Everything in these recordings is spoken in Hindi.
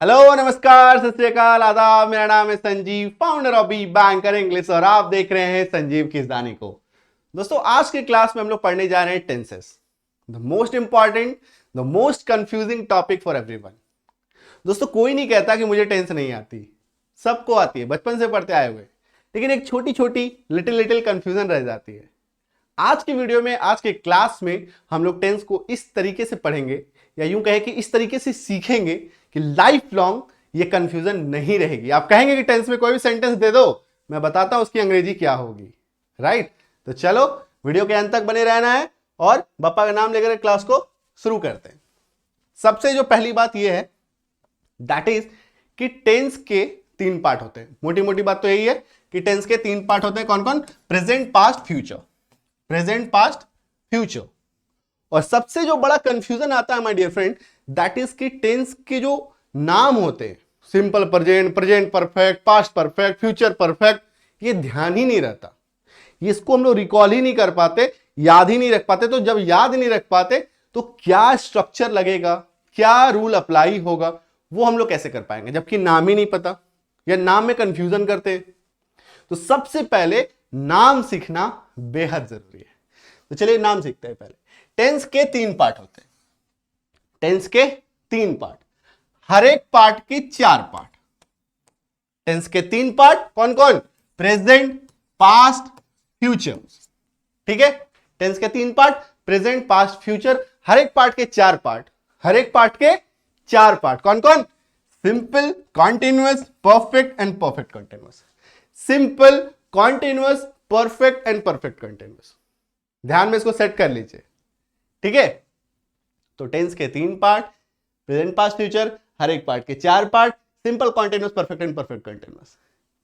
हेलो, नमस्कार, सत श्री अकाल, आदाब। मेरा नाम है Sanjeev, founder of B banker English, और आप देख रहे हैं संजीव किसदानी को। दोस्तों, आज के क्लास में हम लोग पढ़ने जा रहे हैं tenses, the most important, the most confusing topic for everyone. दोस्तों, कोई नहीं कहता कि मुझे टेंस नहीं आती, सबको आती है, बचपन से पढ़ते आए हुए, लेकिन एक छोटी छोटी लिटिल कंफ्यूजन रह जाती है। आज की वीडियो में, आज के क्लास में हम लोग टेंस को इस तरीके से पढ़ेंगे, या यूं कहें कि इस तरीके से सीखेंगे कि लाइफ लॉन्ग ये कंफ्यूजन नहीं रहेगी। आप कहेंगे कि टेंस में कोई भी सेंटेंस दे दो, मैं बताता हूं उसकी अंग्रेजी क्या होगी, राइट? तो चलो, वीडियो के अंत तक बने रहना है और पापा का नाम लेकर क्लास को शुरू करते हैं। सबसे जो पहली बात यह है, दैट इज कि टेंस के 3 पार्ट होते हैं। मोटी मोटी बात तो यही है कि टेंस के 3 पार्ट होते हैं। कौन कौन? Present, past, future. Present, past, future. और सबसे जो बड़ा कंफ्यूजन आता है my dear friend, that is कि टेंस के जो नाम होते हैं, simple present, present perfect, past perfect, future perfect, ये ध्यान ही नहीं रहता। इसको हम लोग रिकॉल ही नहीं कर पाते, याद ही नहीं रख पाते। तो जब याद नहीं रख पाते तो क्या स्ट्रक्चर लगेगा, क्या रूल अप्लाई होगा, वो हम लोग कैसे कर पाएंगे, जबकि नाम ही नहीं पता या नाम में कंफ्यूजन करते हैं। तो सबसे पहले नाम सीखना बेहद जरूरी है। तो चलिए नाम सीखते हैं। पहले टेंस के 3 पार्ट होते हैं। टेंस के 3 पार्ट, हर एक पार्ट के 4 पार्ट। टेंस के 3 पार्ट कौन कौन? Present, past, future. ठीक है, टेंस के 3 पार्ट, प्रेजेंट, पास्ट, फ्यूचर। हर एक पार्ट के 4 पार्ट। हर एक पार्ट के 4 पार्ट कौन कौन? Simple, continuous, perfect and perfect continuous. Simple, continuous, perfect and perfect continuous. ध्यान में इसको सेट कर लीजिए, ठीक है? तो टेंस के 3 पार्ट, प्रेजेंट, पास्ट, फ्यूचर। हर एक पार्ट के 4 part, simple, continuous, perfect and perfect continuous.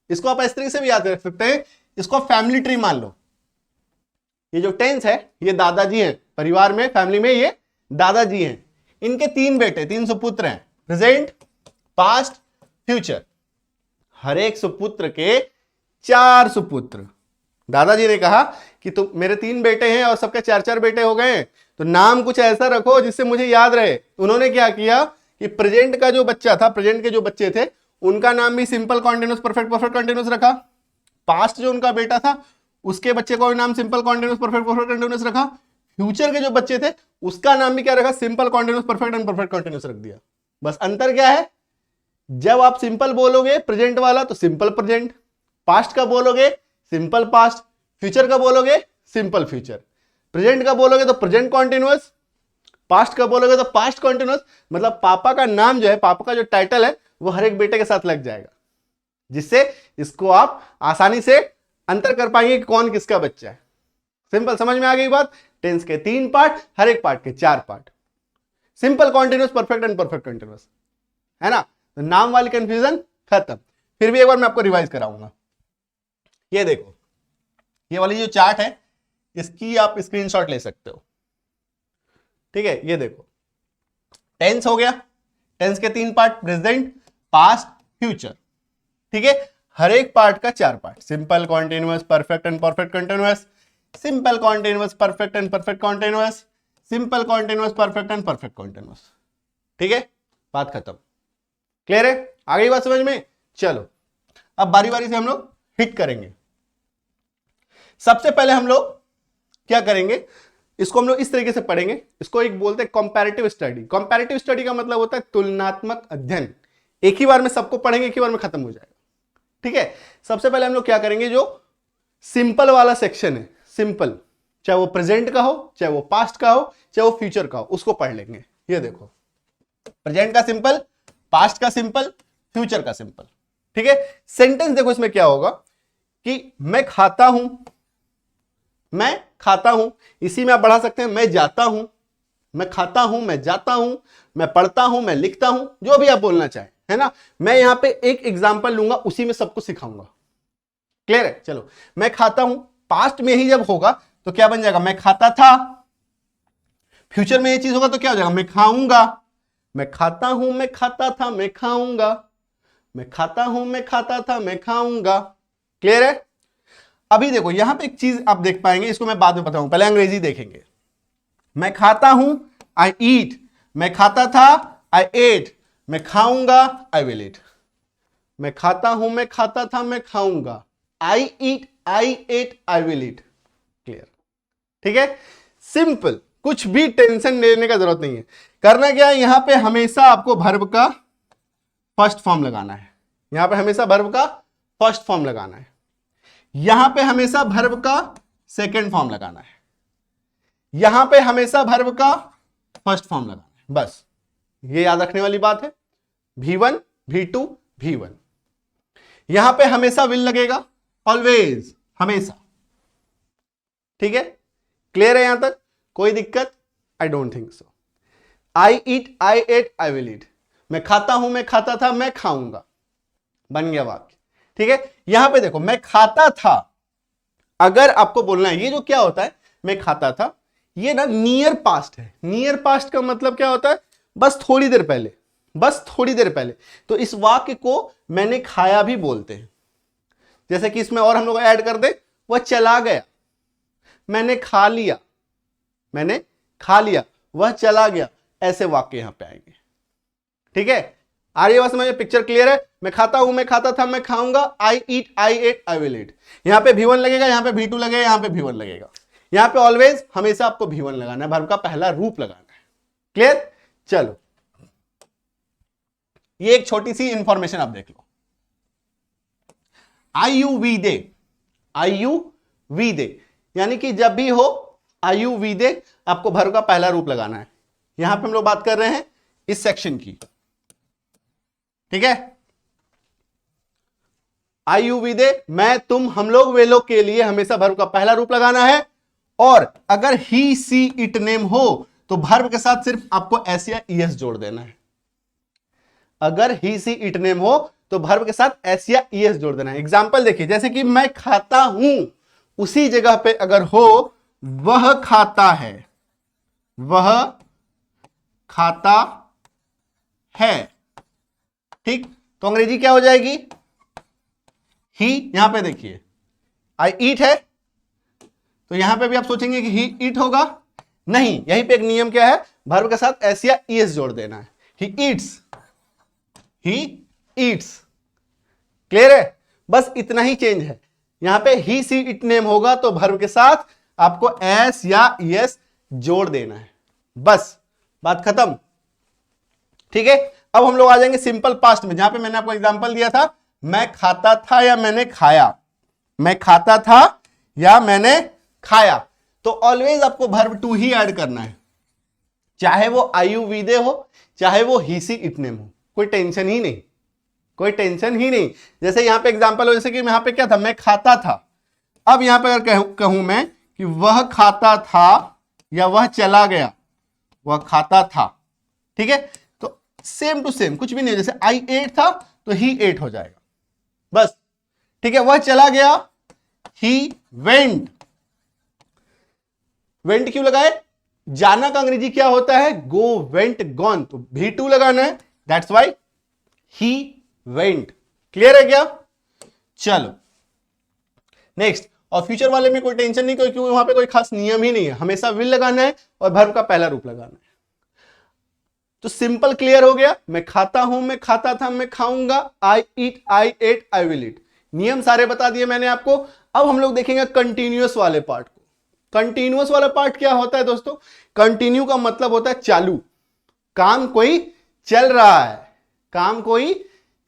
इसको आप इस तरीके से भी याद रख सकते हैं, इसको फैमिली ट्री मान लो। ये जो टेंस है, ये दादाजी हैं परिवार में, फैमिली में ये दादाजी हैं। इनके 3 बेटे, 3 सुपुत्र हैं, प्रेजेंट, पास्ट, फ्यूचर। हर एक सुपुत्र के 4 सुपुत्र। दादाजी ने कहा कि तुम मेरे 3 बेटे हैं और सबके 4-4 बेटे हो गए, तो नाम कुछ ऐसा रखो जिससे मुझे याद रहे। उन्होंने क्या किया कि प्रेजेंट का जो बच्चा था, प्रेजेंट के जो बच्चे थे, उनका नाम भी simple, continuous, perfect, perfect continuous रखा। पास्ट जो उनका बेटा था, उसके बच्चे का नाम simple, continuous, perfect, perfect continuous रखा। फ्यूचर के जो बच्चे थे, उसका नाम भी क्या रखा? Simple, continuous, perfect and perfect continuous रख दिया। बस अंतर क्या है? जब आप सिंपल बोलोगे प्रेजेंट वाला तो सिंपल प्रेजेंट, पास्ट का बोलोगे सिंपल पास्ट, फ्यूचर का बोलोगे सिंपल फ्यूचर। प्रेजेंट का बोलोगे तो प्रेजेंट कॉन्टिन्यूअस, पास्ट का बोलोगे तो पास्ट कॉन्टिन्यूअस। मतलब पापा का नाम जो है, पापा का जो टाइटल है, वो हर एक बेटे के साथ लग जाएगा, जिससे इसको आप आसानी से अंतर कर पाएंगे कि कौन किसका बच्चा है। सिंपल, समझ में आ गई बात? टेंस के 3 पार्ट, हर एक पार्ट के 4 part, simple, continuous, perfect and perfect continuous, है ना? तो नाम वाली कंफ्यूजन खत्म। फिर भी एक बार मैं आपको रिवाइज कराऊंगा। ये देखो, ये वाली जो चार्ट है, इसकी आप स्क्रीनशॉट ले सकते हो, ठीक है? ये देखो, टेंस हो गया, टेंस के 3 पार्ट, प्रेजेंट, पास्ट, फ्यूचर, ठीक है? हर एक पार्ट का 4 part, simple, continuous, perfect and perfect continuous, simple, continuous, perfect and perfect continuous, simple, continuous, perfect and perfect continuous. ठीक है, बात खत्म। क्लियर है? आ गई बात समझ में? चलो, अब बारी बारी से हम लोग हिट करेंगे। सबसे पहले हम लोग क्या करेंगे, इसको हम लोग इस तरीके से पढ़ेंगे। इसको एक बोलते हैं कंपैरेटिव स्टडी। कंपैरेटिव स्टडी का मतलब होता है तुलनात्मक अध्ययन। एक ही बार में सबको पढ़ेंगे, एक ही बार में खत्म हो जाएगा, ठीक है? सबसे पहले हम लोग क्या करेंगे, जो सिंपल वाला सेक्शन है, सिंपल, चाहे वो प्रेजेंट का हो, चाहे वो पास्ट का हो, चाहे वो फ्यूचर का हो, उसको पढ़ लेंगे। ये देखो, प्रेजेंट का सिंपल, पास्ट का सिंपल, फ्यूचर का सिंपल, ठीक है? सेंटेंस देखो, इसमें क्या होगा कि मैं खाता हूं, मैं खाता हूं, इसी में आप बढ़ा सकते हैं, मैं जाता हूं, मैं खाता हूं, मैं जाता हूं, मैं पढ़ता हूं, मैं लिखता हूं, जो भी आप बोलना चाहें, है ना? मैं यहां पे एक एग्जांपल लूंगा, उसी में सबको सिखाऊंगा। क्लियर है? चलो, मैं खाता हूं, पास्ट में ही जब होगा तो क्या बन जाएगा? मैं खाता था। फ्यूचर में ये चीज होगा तो क्या हो जाएगा? मैं खाऊंगा। मैं खाता हूं, मैं खाता था, मैं खाऊंगा। मैं खाता हूं, मैं खाता था, मैं खाऊंगा। क्लियर है? अभी देखो, यहां पे एक चीज आप देख पाएंगे, इसको मैं बाद में बताऊंगा, पहले अंग्रेजी देखेंगे। मैं खाता हूं, आई ईट। मैं खाता था, आई एट। मैं खाऊंगा, आई विल ईट। मैं खाता हूं, मैं खाता था, मैं खाऊंगा, I eat, I ate, I will eat. Clear? ठीक है, सिंपल, कुछ भी टेंशन लेने का जरूरत नहीं है। करना क्या है, यहां पे हमेशा आपको वर्ब का फर्स्ट फॉर्म लगाना है। यहां पे हमेशा वर्ब का फर्स्ट फॉर्म लगाना है, यहां पे हमेशा वर्ब का सेकंड फॉर्म लगाना है, यहां पे हमेशा वर्ब का फर्स्ट फॉर्म लगाना है। बस ये याद रखने वाली बात है। V1 V2 V1, यहां पे हमेशा विल लगेगा, ऑलवेज, हमेशा। ठीक है, क्लियर है यहां तक? कोई दिक्कत? I don't think so. I eat, I ate, I will eat. मैं खाता हूं, मैं खाता था, मैं खाऊंगा, बन गया वाक्य। ठीक है, यहां पे देखो, मैं खाता था, अगर आपको बोलना है, ये जो क्या होता है, मैं खाता था, ये ना नियर पास्ट है। नियर पास्ट का मतलब क्या होता है, बस थोड़ी देर पहले, बस थोड़ी देर पहले। तो इस वाक्य को मैंने खाया भी बोलते हैं। जैसे कि इसमें और हम लोग ऐड कर दे, वह चला गया, मैंने खा लिया, मैंने खा लिया, वह चला गया, ऐसे वाक्य यहां पे आएंगे। ठीक है, आ रही है बात समझ? पिक्चर क्लियर है? मैं खाता हूं, मैं खाता था, मैं खाऊंगा, I eat, I ate, I will ईट। यहां पे V1 लगेगा, यहां पे V2 लगेगा, यहां पे V1 लगेगा। यहां पे ऑलवेज, हमेशा आपको V1 लगाना है, वर्ब का पहला रूप लगाना है। क्लियर? चलो, ये एक छोटी सी इंफॉर्मेशन आप देख लो। I you we they, I you we they, यानी कि जब भी हो आई यू वी दे, आपको वर्ब का पहला रूप लगाना है। यहां पे हम लोग बात कर रहे हैं इस सेक्शन की। ठीक है, आई यू वी दे, मैं, तुम, हम लोग, वे लोग के लिए हमेशा वर्ब का पहला रूप लगाना है। और अगर ही सी इट नेम हो तो वर्ब के साथ सिर्फ आपको एस या ईएस जोड़ देना है। अगर ही सी इट नेम हो तो वर्ब के साथ एस या ईएस जोड़ देना है। एग्जांपल देखिए, जैसे कि मैं खाता हूं, उसी जगह पे अगर हो वह खाता है, वह खाता है। ठीक, तो अंग्रेजी क्या हो जाएगी? ही। यहां पे देखिए आई ईट है, तो यहां पे भी आप सोचेंगे कि ही ईट होगा, नहीं, यहीं पे एक नियम क्या है, वर्ब के साथ एस या ईएस जोड़ देना है। He eats, he eats. Clear है? बस इतना ही चेंज है। यहां पे ही सी इट नेम होगा तो वर्ब के साथ आपको एस या ईएस जोड़ देना है, बस बात खत्म। ठीक है, अब हम लोग आ जाएंगे सिंपल पास्ट में, जहां पे मैंने आपको एग्जांपल दिया था, मैं खाता था या मैंने खाया, मैं खाता था या मैंने खाया। तो ऑलवेज आपको वर्ब टू ही ऐड करना है, चाहे वो आई यू वी दे हो, चाहे वो ही सी इट नेम हो, कोई टेंशन ही नहीं, कोई टेंशन ही नहीं। जैसे यहां पे एग्जांपल हो, जैसे कि यहां पे क्या था, मैं खाता था। अब यहां पे अगर कहूं मैं कि वह खाता था या वह चला गया, वह खाता था। ठीक है, तो सेम टू सेम, कुछ भी नहीं, जैसे आई एट था तो ही एट हो जाएगा, बस। ठीक है, वह चला गया, ही वेंट। वेंट क्यों लगाए? जाना का अंग्रेजी क्या होता है? गो, वेंट, गॉन, तो V2 लगाना है, that's why he went. Clear है क्या? चलो नेक्स्ट। और फ्यूचर वाले में कोई टेंशन नहीं, क्योंकि वहां पे कोई खास नियम ही नहीं है, हमेशा विल लगाना है और वर्ब का पहला रूप लगाना है। तो सिंपल क्लियर हो गया, मैं खाता हूं, मैं खाता था, मैं खाऊंगा, I eat, I ate, I will ईट। नियम सारे बता दिए मैंने आपको। अब हम लोग देखेंगे कंटिन्यूअस वाले पार्ट को। कंटिन्यूअस वाला पार्ट क्या होता है दोस्तों? कंटिन्यू का मतलब होता है चालू, काम कोई चल रहा है, काम कोई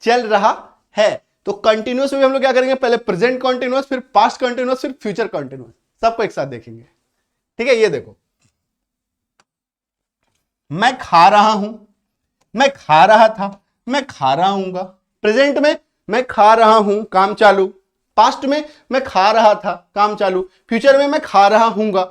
चल रहा है। तो कंटिन्यूअस में हम लोग क्या करेंगे, पहले प्रेजेंट कंटिन्यूअस, फिर पास्ट कंटिन्यूअस, फिर फ्यूचर कंटिन्यूअस, सबको एक साथ देखेंगे। ठीक है, ये देखो, मैं खा रहा हूं, मैं खा रहा था, मैं खा रहा हूंगा। प्रेजेंट में मैं खा रहा हूं, काम चालू। पास्ट में मैं खा रहा था, काम चालू। फ्यूचर में मैं खा रहा हूंगा,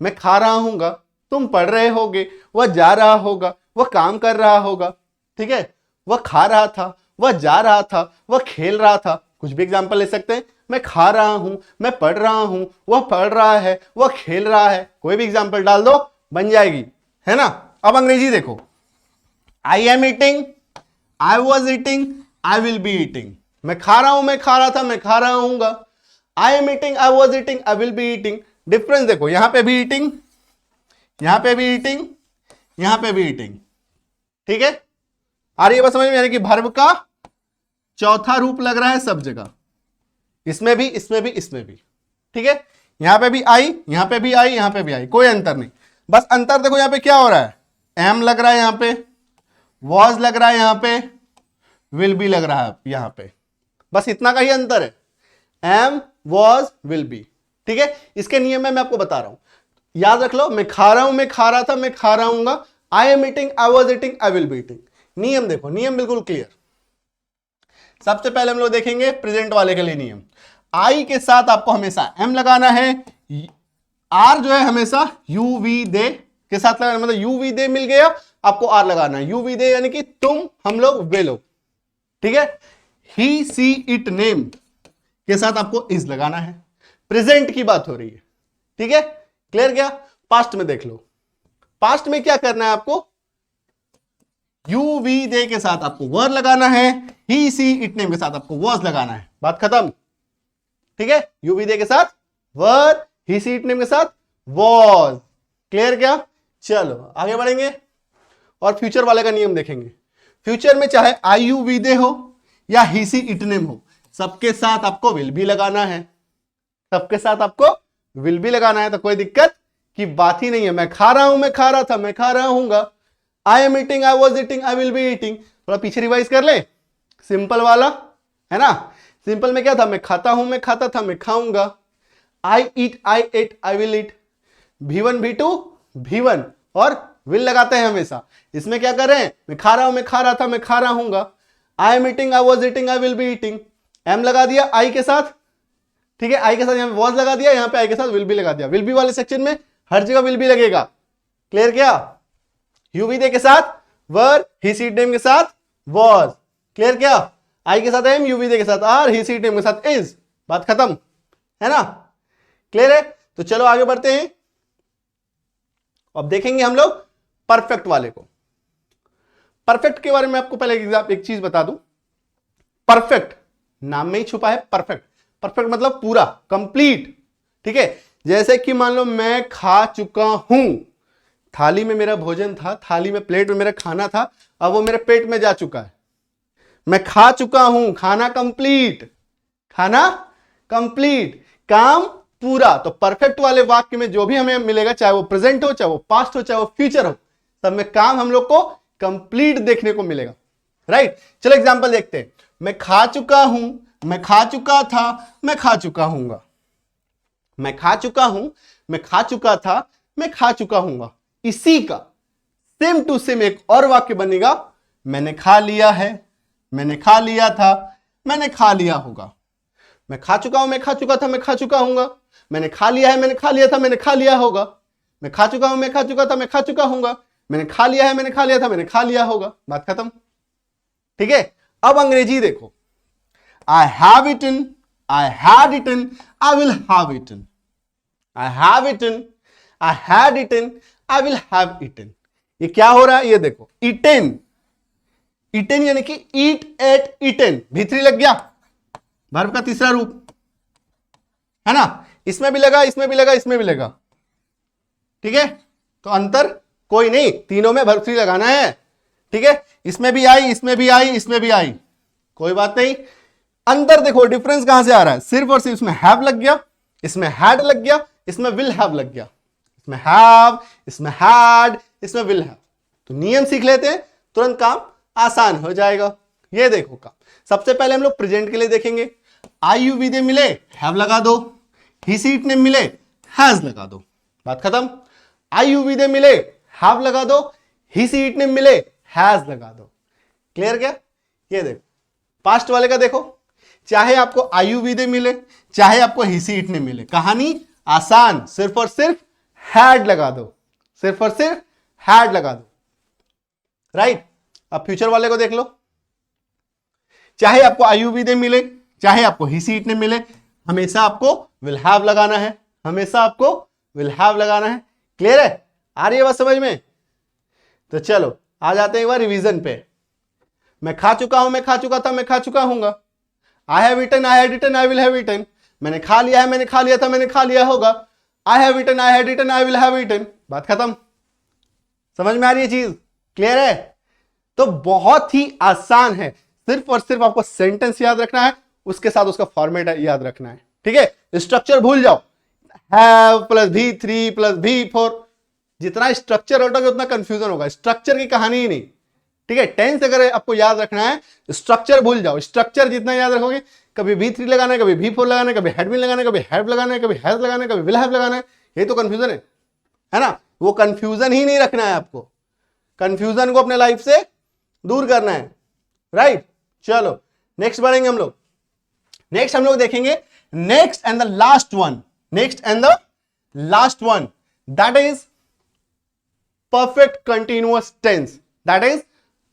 मैं खा रहा हूंगा, तुम पढ़ रहे होगे, वह जा रहा होगा, वह काम कर रहा होगा। ठीक है, वह खा रहा था, वह जा रहा था, वह खेल रहा था। कुछ भी एग्जांपल ले सकते हैं। मैं खा रहा हूं, मैं पढ़ रहा हूं, वह पढ़ रहा है, वह खेल रहा है। कोई भी एग्जांपल डाल दो, बन जाएगी, है ना। अब अंग्रेजी देखो, आई am eating, I was eating, I will be eating. मैं खा रहा हूं, मैं खा रहा था, मैं खा रहा हूंगा। I am eating, I was eating, I will be eating. Difference देखो, यहां पे भी ईटिंग, यहां पे भी ईटिंग, यहां पे भी ईटिंग। ठीक है, आ रही है बात समझ में? यानी कि वर्ब का चौथा रूप लग रहा है सब जगह, इसमें भी, इसमें भी, इसमें भी। ठीक है, यहां पे भी आई, यहां पे भी आई, यहां पे भी आई, कोई अंतर नहीं। बस अंतर देखो यहां पे क्या हो रहा है, एम लग रहा है यहां पे, वॉज लग रहा है यहां पे, विल बी लग रहा है यहां पे, बस इतना का ही अंतर है, एम वॉज विल बी। ठीक है, इसके नियम में मैं आपको बता रहा हूं, याद रख लो। मैं खा रहा हूं, मैं खा रहा था, मैं खा रहा हूंगा, I am eating, I was eating, I will be eating. नियम देखो, नियम बिल्कुल क्लियर। सबसे पहले हम लोग देखेंगे प्रेजेंट वाले के लिए नियम। आई के साथ आपको हमेशा एम लगाना है, आर जो है हमेशा यू वी दे के साथ लगाना, मतलब यू वी दे मिल गया, आपको आर लगाना है। यू वी दे यानी कि तुम, हम लोग, वे लोग। ठीक है, ही सी इट नेम के साथ आपको इज लगाना है। प्रेजेंट की बात हो रही है। ठीक है, क्लियर क्या? पास्ट में देख लो, पास्ट में क्या करना है आपको, यू वी दे के साथ आपको वर लगाना है, ही सी इट नेम के साथ आपको वॉज लगाना है, बात खत्म। ठीक है, यू वी दे के साथ वर, ही सी इट नेम के साथ वॉज। क्लियर क्या? चलो आगे बढ़ेंगे और फ्यूचर वाले का नियम देखेंगे। फ्यूचर में चाहे आई यू वी दे हो या ही सी इट नेम हो, सबके साथ आपको विल भी लगाना है, सबके साथ आपको विल भी लगाना है, तो कोई दिक्कत की बात ही नहीं है। मैं खा रहा हूं, मैं खा रहा था, मैं खा रहा हूंगा, I am eating, I was eating, I will be eating. थोड़ा पीछे रिवाइज कर ले, सिंपल वाला है ना। सिंपल में क्या था, मैं खाता हूं, मैं खाता था, मैं खाऊंगा, I eat, I ate, I will eat. V1 V2 V1 और विल लगाते हैं हमेशा। इसमें क्या कर रहे हैं, मैं खा रहा हूं, मैं खा रहा था, मैं खा रहा हूंगा, I am eating, I was eating, I will be eating. Am लगा दिया आई के साथ, ठीक है, आई के साथ यहां पे वॉज लगा दिया, यहां पे आई के साथ विल बी लगा दिया। विल बी वाले सेक्शन में हर जगह विल बी लगेगा। क्लियर क्या? यू वी दे के साथ वर, ही सी इट नेम के साथ वॉज। क्लियर क्या? आई के साथ एम, यू वी दे के साथ are, he she it name के साथ इज। बात खत्म है ना? क्लियर है? तो चलो आगे बढ़ते हैं। अब देखेंगे हम लोग परफेक्ट वाले को। परफेक्ट के बारे में आपको पहले एक चीज बता दूं, परफेक्ट नाम में ही छुपा है परफेक्ट। परफेक्ट मतलब पूरा, कंप्लीट। ठीक है, जैसे कि मान लो मैं खा चुका हूं, थाली में मेरा भोजन था, थाली में, प्लेट में मेरा खाना था, अब वो मेरे पेट में जा चुका है। मैं खा चुका हूं, खाना कंप्लीट, खाना कंप्लीट, काम पूरा। तो परफेक्ट वाले वाक्य में जो भी हमें मिलेगा, चाहे वो प्रेजेंट हो, चाहे वो पास्ट हो, चाहे वो फ्यूचर हो, सब में काम हम लोग को कंप्लीट देखने को मिलेगा। राइट, चलो एग्जांपल देखते हैं। मैं खा चुका हूं, मैं खा चुका था, मैं खा चुका हूंगा। मैं खा चुका हूं, मैं खा चुका था, मैं खा चुका हूंगा। इसी का सेम टू सेम एक और वाक्य बनेगा, मैंने खा लिया है, मैंने खा लिया था, मैंने खा लिया होगा। मैं खा चुका हूं, मैं खा चुका था, मैं खा चुका हूंगा। मैंने खा लिया है, मैंने खा लिया था, मैंने खा लिया होगा। मैं खा चुका हूं, मैं खा चुका था, मैं खा चुका हूंगा। मैंने खा लिया है, मैंने खा लिया था, मैंने खा लिया होगा। बात खत्म। ठीक है, अब अंग्रेजी देखो। आई have eaten, I had eaten, I will have eaten. I have eaten, I had eaten, I will have eaten. ये क्या हो रहा है, ये देखो, इटन, इटन यानी कि ईट एट इटन, भीतरी लग गया, वर्ब का तीसरा रूप है ना। इसमें भी लगा, इसमें भी लगा, इसमें भी लगा। ठीक है, तो अंतर कोई नहीं, तीनों में भर्ती लगाना है। ठीक है, इसमें भी आई, इसमें भी आई, इसमें भी आई, कोई बात नहीं। अंतर देखो, डिफरेंस कहां से आ रहा है, सिर्फ और सिर्फ इसमें हैव लग गया, इसमें हैड लग गया, इसमें विल हैव लग गया। इसमें हैव, इसमें हैड, इसमें विल हैव। तो नियम सीख लेते हैं, तुरंत काम आसान हो जाएगा। ये देखो काम, सबसे पहले हम लोग प्रेजेंट के लिए देखेंगे। आई यू वी दे मिले, हैव लगा दो, ही सी इट नेम मिले, हैज लगा दो। बात खत्म। आई यू वी दे मिले, हैव लगा दो, ही सी इट नेम मिले, हैज लगा दो। क्लियर क्या? ये देखो, पास्ट वाले का देखो, चाहे आपको आई यू वी दे मिले, चाहे आपको ही सी इट नेम मिले, कहानी आसान, सिर्फ और सिर्फ हैड लगा दो, सिर्फ और सिर्फ हैड लगा दो। राइट, अब फ्यूचर वाले को देख लो, चाहे आपको आई यू वी दे मिले, चाहे आपको ही सी इट नेम मिले, हमेशा आपको विल हैव लगाना है, हमेशा आपको विल हैव लगाना है। क्लियर है? आ रही है बात समझ में? तो चलो आ जाते हैं एक बार रिवीजन पे। मैं खा चुका हूं, मैं खा चुका था, मैं खा चुका हूंगा। I have eaten, I had eaten, I will have eaten. मैंने खा लिया है, मैंने खा लिया था, मैंने खा लिया होगा। आई have eaten, I had eaten, I will have eaten. बात खत्म। समझ में आ रही है चीज? क्लियर है? तो बहुत ही आसान है, सिर्फ और सिर्फ आपको सेंटेंस याद रखना है, उसके साथ उसका फॉर्मेट याद रखना है। ठीक है, स्ट्रक्चर भूल जाओ, have plus V3 plus V4, जितना स्ट्रक्चर होगा उतना कंफ्यूजन होगा, स्ट्रक्चर की कहानी ही नहीं। ठीक है, टेंस अगर आपको याद रखना है, स्ट्रक्चर भूल जाओ, स्ट्रक्चर जितना याद रखोगे, कभी V3 लगाना है, कभी V4 लगाना है, कभी हैड बीन लगाना है, कभी हैव लगाना है, कभी हैज लगाना है, कभी विल हैव लगाना है, ये तो कंफ्यूजन है ना। वो कंफ्यूजन ही नहीं रखना है आपको, कंफ्यूजन को अपने लाइफ से दूर करना है, राइट। चलो नेक्स्ट बढ़ेंगे हम लोग। नेक्स्ट हम लोग देखेंगे next and the last one, next and the last one, that is perfect continuous tense, that is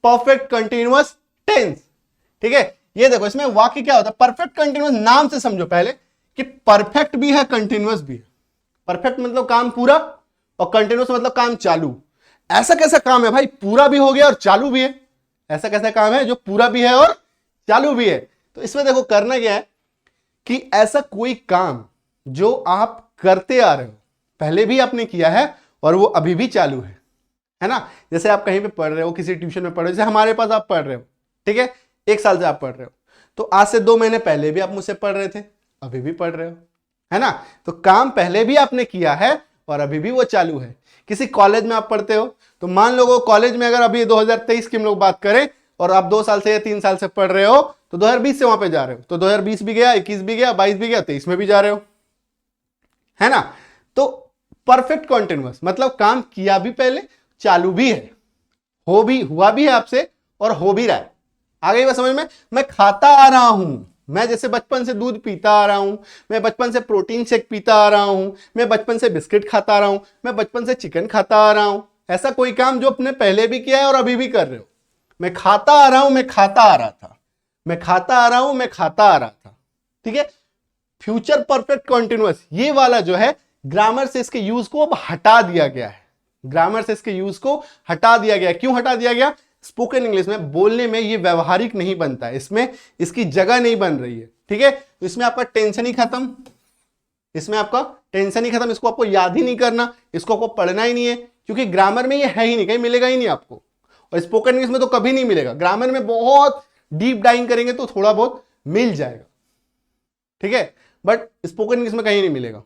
perfect continuous tense. ठीक है, ये देखो इसमें वाक्य क्या होता है, परफेक्ट कंटिन्यूअस नाम से समझो पहले कि परफेक्ट भी है कंटिन्यूअस भी है। परफेक्ट मतलब काम पूरा, और कंटिन्यूअस मतलब काम चालू। ऐसा कैसा काम है भाई, पूरा भी हो गया और चालू भी है? ऐसा कैसा काम है जो पूरा भी है और चालू भी है? तो इसमें देखो करना क्या है कि ऐसा कोई काम जो आप करते आ रहे हो, पहले भी आपने किया है और वो अभी भी चालू है ना। जैसे आप कहीं पे पढ़ रहे हो, किसी ट्यूशन में पढ़ रहे हो, जैसे हमारे पास आप पढ़ रहे हो, ठीक है, 1 साल से आप पढ़ रहे हो, तो आज से 2 महीने पहले भी आप मुझसे पढ़ रहे थे, अभी भी पढ़ रहे हो, है ना। तो काम पहले भी आपने किया है और अभी भी वो चालू है। किसी कॉलेज में आप पढ़ते हो, तो मान लो कॉलेज में अगर अभी 2023 की हम लोग बात करें और आप 2 साल से या 3 साल से पढ़ रहे हो, तो 2020 से वहां पे जा रहे हो, तो 2020 भी गया, 21 भी गया, 22 भी गया, 23 में भी जा रहे हो, है ना। तो परफेक्ट कॉन्टिन्यूअस मतलब काम किया भी पहले, चालू भी है, हो भी हुआ भी है आपसे और हो भी रहा है। आ गई बात समझ में। मैं खाता आ रहा हूं, मैं जैसे बचपन से दूध पीता आ रहा हूं, मैं बचपन से प्रोटीन शेक पीता आ रहा हूं, मैं बचपन से बिस्किट खाता आ रहा हूं, मैं बचपन से चिकन खाता आ रहा हूं। ऐसा कोई काम जो अपने पहले भी किया है और अभी भी कर रहे हो। मैं खाता आ रहा हूं, मैं खाता आ रहा था, मैं खाता आ रहा हूं, मैं खाता आ रहा था। ठीक है, फ्यूचर परफेक्ट कॉन्टिन्यूअस ये वाला जो है, ग्रामर से इसके यूज को अब हटा दिया गया है। ग्रामर से इसके यूज को हटा दिया गया। क्यों हटा दिया गया? स्पोकन इंग्लिश में बोलने में ये व्यवहारिक नहीं बनता है, इसमें इसकी जगह नहीं बन रही है। ठीक है, तो इसमें आपका टेंशन ही खत्म, इसमें आपका टेंशन ही खत्म, इसको आपको याद ही नहीं करना, इसको आपको पढ़ना ही नहीं है, क्योंकि ग्रामर में ये है ही नहीं, कहीं मिलेगा ही नहीं आपको। और स्पोकन इंग्लिश में तो कभी नहीं मिलेगा, ग्रामर में बहुत डीप डाइंग करेंगे तो थोड़ा बहुत मिल जाएगा, ठीक है, बट स्पोकन इंग्लिश में कहीं नहीं मिलेगा।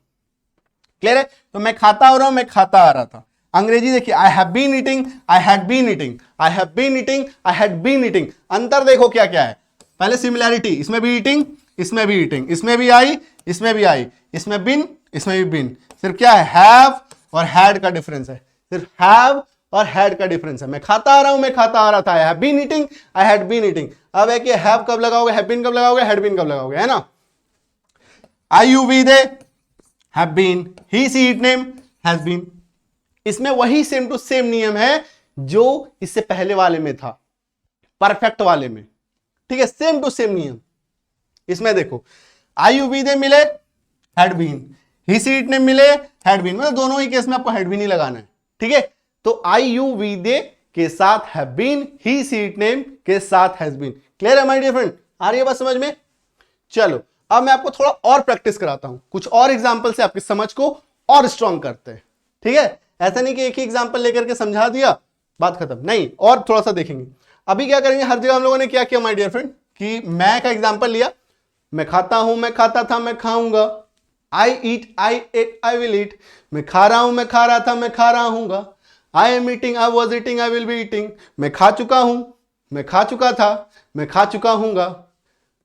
क्लियर है? तो मैं खाता हो रहा हूं, मैं खाता आ रहा था। अंग्रेजी देखिए, I have been eating, I had been eating, I have been eating, I had been eating. अंतर देखो क्या क्या है। पहले सिमिलैरिटी, इसमें भी ईटिंग, इसमें भी ईटिंग, इसमें भी आई, इसमें भी आई, इसमें बिन, इसमें भी बिन। सिर्फ क्या है, हैव और हैड का डिफरेंस है, सिर्फ हैव और हैड का डिफरेंस है। मैं खाता आ रहा हूं, मैं खाता आ रहा था, I have been eating, I had been eating. अब है कि हैव कब लगाओगे, हैव बीन कब लगाओगे, हैड बीन कब लगाओगे, है ना। I you we they have been, he she it name has been. इसमें वही सेम टू सेम नियम है जो इससे पहले वाले में था, परफेक्ट वाले में। ठीक है, सेम टू सेम नियम। इसमें देखो, आई यू वी दे मिले had been, he she it name मिले हैड बीन, मतलब दोनों ही केस में आपको हैड बीन ही लगाना है। ठीक है, तो आई यू वी दे के साथ have been, he she it name के साथ हैज बीन। क्लियर है माय डियर फ्रेंड? आ रही है बात समझ में? चलो अब मैं आपको थोड़ा और प्रैक्टिस कराता हूं, कुछ और एग्जाम्पल से आपकी समझ को और स्ट्रांग करते हैं। ठीक है, ऐसा नहीं कि एक ही एग्जाम्पल लेकर के समझा दिया बात खत्म, नहीं, और थोड़ा सा देखेंगे। अभी क्या करेंगे, हर जगह हम लोगों ने क्या किया माय डियर फ्रेंड, कि मैं का एग्जाम्पल लिया, मैं खाता हूं, मैं खाता था, मैं खाऊंगा। I eat, I ate, I will eat. मैं खा रहा हूं, मैं खा रहा था, मैं खा रहा हूंगा। I am eating, I was eating, I will be eating. मैं खा चुका हूं, मैं खा चुका था, मैं खा चुका हूंगा।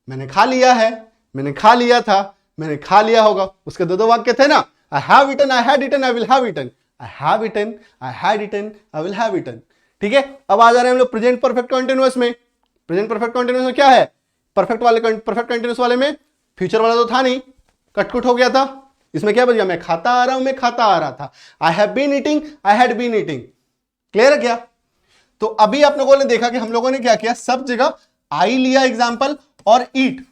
मैंने खा लिया है, मैंने खा लिया था, मैंने खा लिया होगा। उसके दो वाक्य थे ना, I have eaten, I had eaten, I will have eaten. I have eaten, I had eaten, I will have eaten. ठीक है, अब आ जा रहे हैं हम लोग प्रेजेंट परफेक्ट कंटीन्यूअस में। प्रेजेंट परफेक्ट कंटीन्यूअस में क्या है, परफेक्ट कंटीन्यूअस वाले में फ्यूचर वाला तो था नहीं, कटकुट हो गया था। इसमें क्या बच गया, मैं खाता आ रहा हूं, मैं खाता आ रहा था। I have been eating, I had been eating. Clear है क्या? तो अभी आप लोगों ने देखा कि हम लोगों ने क्या किया, सब जगह आई लिया एग्जाम्पल और ईट,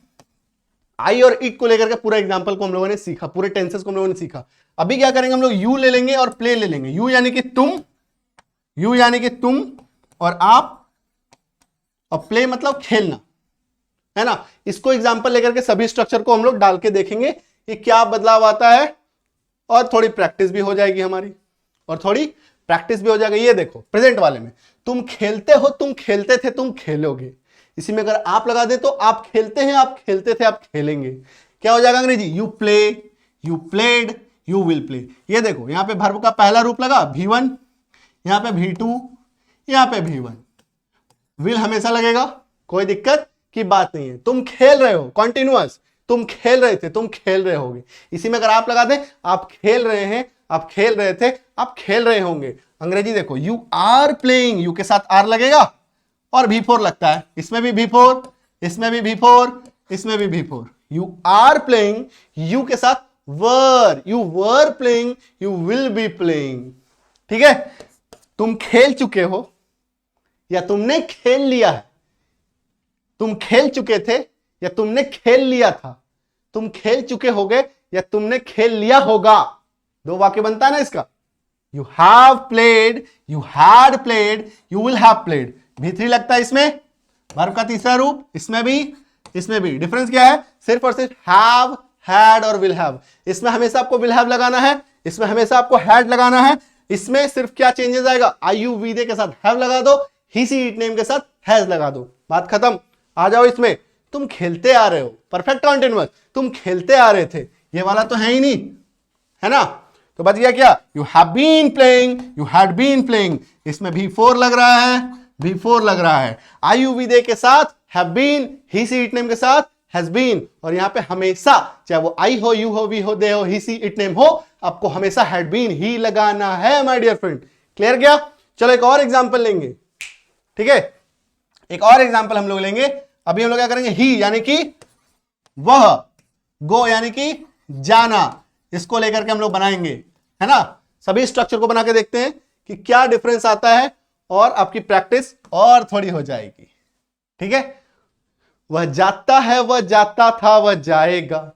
आई और ईट को लेकर के पूरा एग्जाम्पल को हम लोगों ने सीखा, पूरे टेंसेस को हम लोगों ने सीखा। अभी क्या करेंगे हम लोग, यू ले लेंगे और प्ले ले लेंगे। यू यानी कि तुम, यू यानी कि तुम और आप, और प्ले मतलब खेलना, है ना। इसको एग्जाम्पल लेकर के सभी स्ट्रक्चर को हम लोग डाल के देखेंगे कि क्या बदलाव आता है, और थोड़ी प्रैक्टिस भी हो जाएगी हमारी। और थोड़ी प्रैक्टिस भी हो जाएगा। ये देखो प्रेजेंट वाले में तुम खेलते हो, तुम खेलते थे, तुम खेलोगे। इसी में अगर आप लगा दे तो आप खेलते हैं, आप खेलते थे, आप खेलेंगे। क्या हो जाएगा अंग्रेजी? You play, you played, you will play. ये देखो यहां पे वर्ब का पहला रूप लगा V1, यहां पे V2, यहां पे V1। विल हमेशा लगेगा, कोई दिक्कत की बात नहीं है। तुम खेल रहे हो, कॉन्टिन्यूअस, तुम खेल रहे थे, तुम खेल रहे होगे। इसी में अगर आप लगा दें आप खेल रहे हैं, आप खेल रहे थे, आप खेल रहे होंगे। अंग्रेजी देखो, यू आर प्लेइंग, यू के साथ आर लगेगा और V4 लगता है। इसमें भी V4, इसमें भी V4, इसमें भी V4। You are playing, you के साथ were, you were playing, you will be playing. ठीक है, तुम खेल चुके हो या तुमने खेल लिया है। तुम खेल चुके थे या तुमने खेल लिया था। तुम खेल चुके होगे या तुमने खेल लिया होगा। दो वाक्य बनता है ना इसका। You have played, you had played, you will have played. V3 लगता है इसमें, वर्ब का तीसरा रूप। इसमें भी, इसमें भी। डिफरेंस क्या है? सिर्फ और सिर्फ हैव, हैड और विल हैव। इसमें हमेशा आपको विल हैव लगाना है, इसमें हमेशा आपको हैड लगाना है। इसमें सिर्फ क्या चेंजेस आएगा? IUV के साथ हैव लगा दो, ही सी इट नेम के साथ हैज लगा दो, बात खत्म। आ जाओ इसमें, तुम खेलते आ रहे हो, परफेक्ट कॉन्टिन्यूअस, तुम खेलते आ रहे थे। ये वाला तो है ही नहीं, है ना? तो बच गया क्या? You have been playing, you had been playing. इसमें V4 लग रहा है, V4 लग रहा है। IUV के साथ have been, he she it name के साथ हैज बीन। और यहां पे हमेशा, चाहे वो आई हो, यू हो, वी हो, दे हो, ही सी इट नेम हो, आपको हमेशा हैड बीन ही लगाना है माय डियर फ्रेंड। क्लियर गया? चलो एक और एग्जांपल लेंगे। ठीक है, एक और एग्जांपल हम लोग लेंगे। अभी हम लोग क्या करेंगे? ही यानी कि वह, गो यानी कि जाना, इसको लेकर के हम लोग बनाएंगे, है ना? सभी स्ट्रक्चर को बना के देखते हैं कि क्या डिफरेंस आता है और आपकी प्रैक्टिस और थोड़ी हो जाएगी। ठीक है, वह जाता है, वह जाता था, वह जाएगा।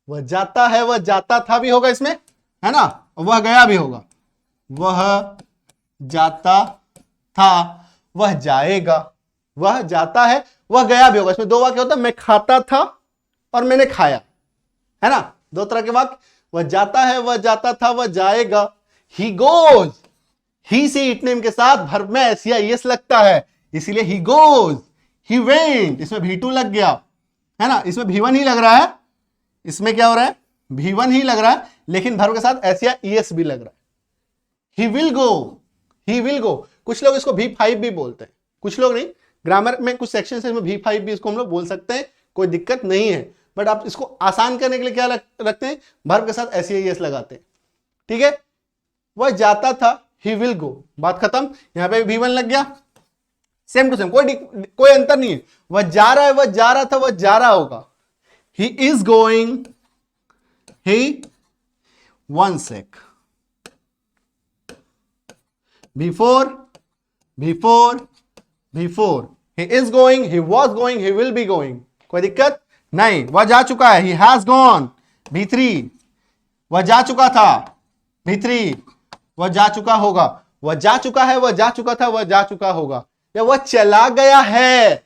वह जाता है, वह जाता था भी होगा इसमें, है ना? वह गया भी होगा। वह जाता था, वह जाएगा। वह जाता है, वह गया भी होगा। इसमें दो वाक्य होता है, मैं खाता था और मैंने खाया, है ना? दो तरह के वाक्य। वह जाता है, वह जाता था, वह जाएगा। He goes, he she it name के साथ वर्ब में एस या एस लगता है, इसीलिए ही गोज। ही वेंट, इसमें V2 लग गया, है ना? इसमें V1 ही लग रहा है। इसमें क्या हो रहा है? V1 ही लग रहा है, लेकिन वर्ब के साथ एस या ES भी लग रहा है। He will go, he will go. कुछ लोग इसको V5 भी बोलते हैं, कुछ लोग नहीं। ग्रामर में कुछ सेक्शन है इसमें V5 भी इसको हम लोग बोल सकते हैं, कोई दिक्कत नहीं है। बट आप इसको आसान करने के लिए क्या रखते हैं? वर्ब के साथ एस या ES लगाते हैं। ठीक है, वह जाता था, ही विल गो, बात खत्म। यहां पे V1 लग गया, सेम टू सेम, कोई अंतर नहीं है। वह जा रहा है, वह जा रहा था, वह जा रहा होगा। He is going, he, one sec, V4, V4, V4। he is going, he was going, he will be going। कोई दिक्कत नहीं। वह जा चुका है, he has gone। V3, वह जा चुका था। V3, वह जा चुका होगा। वह जा चुका है, वह जा चुका था, वह जा चुका होगा। या वह चला गया है,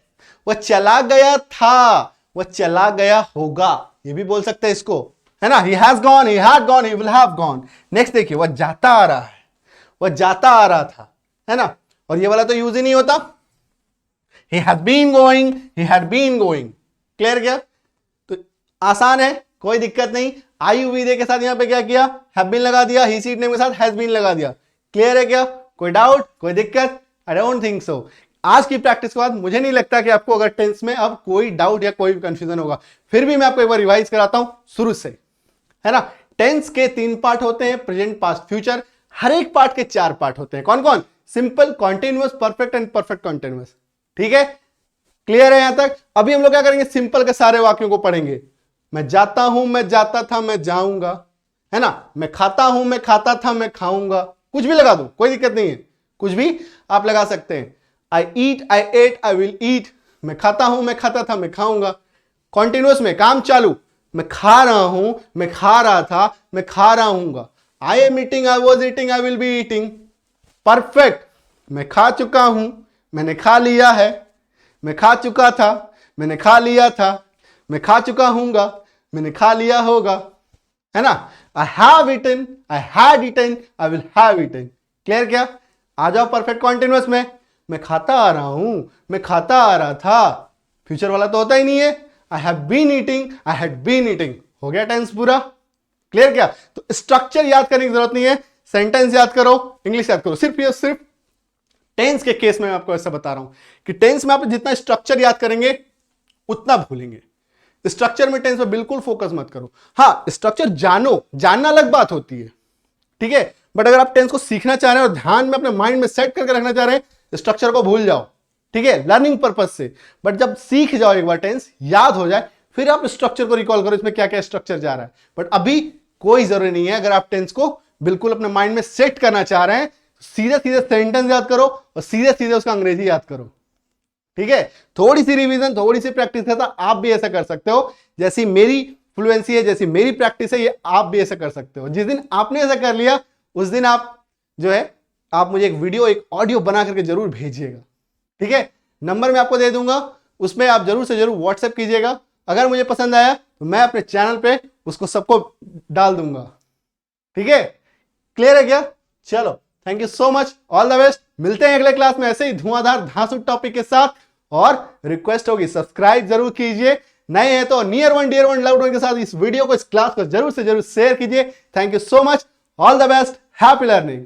वह चला गया था, वह चला गया होगा, ये भी बोल सकते हैं इसको, है ना? he has gone, he had gone, he will have gone। Next देखिए, वह जाता आ रहा है, वह जाता आ रहा था, है ना? और ये वाला तो यूज ही नहीं होता। he had been going, he had been going। Clear क्या? तो आसान है, कोई दिक्कत नहीं। IUV के साथ यहां पे क्या किया? have been लगा दिया, he सी इट नेम के साथ has been लगा दिया। क्लियर है क्या? कोई डाउट, कोई दिक्कत? आई डोंट थिंक सो। आज की प्रैक्टिस के बाद मुझे नहीं लगता कि आपको अगर टेंस में अब कोई डाउट या कोई भी कंफ्यूजन होगा। फिर भी मैं आपको एक बार रिवाइज कराता हूं शुरू से, है ना? टेंस के 3 पार्ट होते हैं, प्रेजेंट, पास्ट, फ्यूचर। हर एक पार्ट के 4 पार्ट होते हैं। कौन कौन? Simple, continuous, perfect and perfect continuous. ठीक है, क्लियर है यहां तक? अभी हम लोग क्या करेंगे? सिंपल के सारे वाक्यों को पढ़ेंगे। मैं जाता हूं, मैं जाता था, मैं जाऊंगा, है ना? मैं खाता हूं, मैं खाता था, मैं खाऊंगा। कुछ भी लगा दो, कोई दिक्कत नहीं है, कुछ भी आप लगा सकते हैं। आई eat, I ate, I will eat. मैं खाता हूं, मैं खाता था, मैं खाऊंगा। कॉन्टिन्यूअस में काम चालू, मैं खा रहा हूं, मैं खा रहा था, मैं खा रहा हूंगा। I am eating, I was eating, I will be eating. Perfect, मैं खा चुका हूं, मैंने खा लिया है, मैं खा चुका था, मैंने खा लिया था, मैं खा चुका हूंगा, मैंने खा लिया होगा, है ना? I have eaten, I had eaten, I will have eaten. Clear क्या? आ जाओ परफेक्ट कॉन्टिन्यूअस में। मैं खाता आ रहा हूं, मैं खाता आ रहा था, फ्यूचर वाला तो होता ही नहीं है। I have been eating, I had been eating, हो गया टेंस पूरा। क्लियर क्या? तो स्ट्रक्चर याद करने की जरूरत नहीं है, सेंटेंस याद करो, इंग्लिश याद करो। सिर्फ टेंस के केस में मैं आपको ऐसा बता रहा हूं कि टेंस में आप जितना स्ट्रक्चर याद करेंगे उतना भूलेंगे। स्ट्रक्चर में टेंस में बिल्कुल फोकस मत करो। हाँ, स्ट्रक्चर जानो, जानना अलग बात होती है, ठीक है, बट अगर आप टेंस को सीखना चाह रहे हैं और ध्यान में अपने माइंड में सेट करके रखना चाह रहे हैं, स्ट्रक्चर को भूल जाओ, ठीक है, लर्निंग पर्पज से। बट जब सीख जाओ एक बार, टेंस याद हो जाए, फिर आप स्ट्रक्चर को रिकॉल करो, इसमें क्या क्या स्ट्रक्चर जा रहा है। बट अभी कोई जरूरी नहीं है। अगर आप टेंस को बिल्कुल अपने माइंड में सेट करना चाह रहे हैं, सीधे सीधे सेंटेंस याद करो और सीधे सीधे उसका अंग्रेजी याद करो, ठीक है। थोड़ी सी रिवीजन, थोड़ी सी प्रैक्टिस है, तो आप भी ऐसा कर सकते हो। जैसी मेरी फ्लुएंसी है, जैसी मेरी प्रैक्टिस है, ये आप भी ऐसा कर सकते हो। जिस दिन आपने ऐसा कर लिया, उस दिन आप जो है, आप मुझे एक वीडियो, एक ऑडियो बना करके जरूर भेजिएगा, ठीक है। नंबर मैं आपको दे दूंगा, उसमें आप जरूर से जरूर व्हाट्सएप कीजिएगा। अगर मुझे पसंद आया तो मैं अपने चैनल पे उसको सबको डाल दूंगा, ठीक है। क्लियर है क्या? चलो, thank you so much, all the best. मिलते हैं अगले क्लास में ऐसे ही धुआंधार धांसू टॉपिक के साथ। और रिक्वेस्ट होगी, सब्सक्राइब जरूर कीजिए, नए हैं तो near one dear one loved one के साथ इस वीडियो को, इस क्लास को जरूर से जरूर शेयर कीजिए। Thank you so much, all the best, happy learning.